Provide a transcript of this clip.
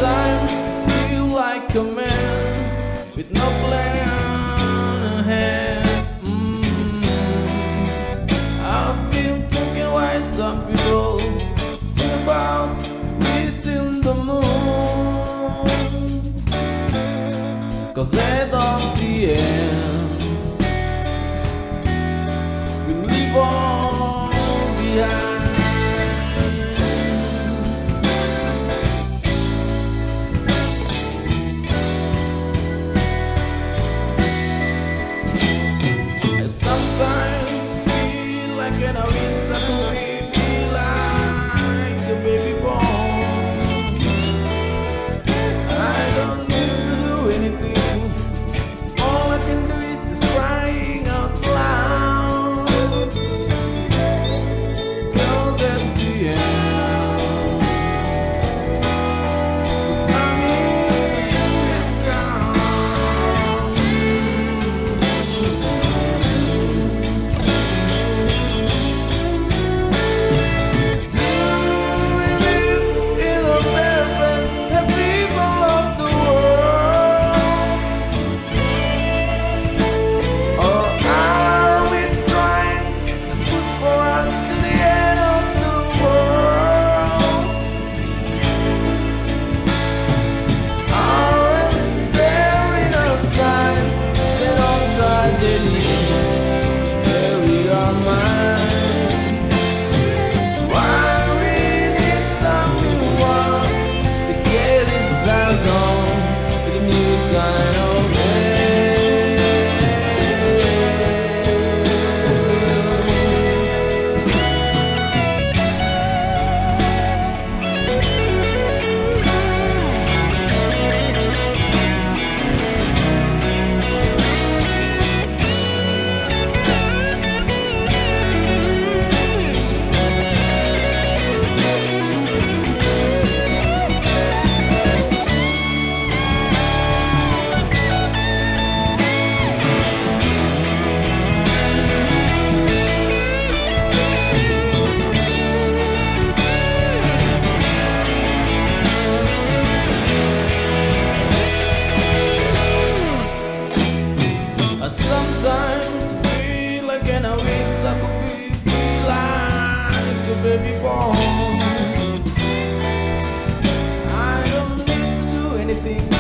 Sometimes I feel like a man with no plan ahead. I've been thinking why some people think about hitting the moon, 'cause at the end we leave all behind. Sometimes feel like I wish I could be like a baby born. I don't need to do anything. All I can do is just crying out loud. 'Cause at the end, I'm gone. Carry on mine. Why we need some new ones to get his eyes on to the new kind of I sometimes feel like I wish I could be like a baby born. I don't need to do anything.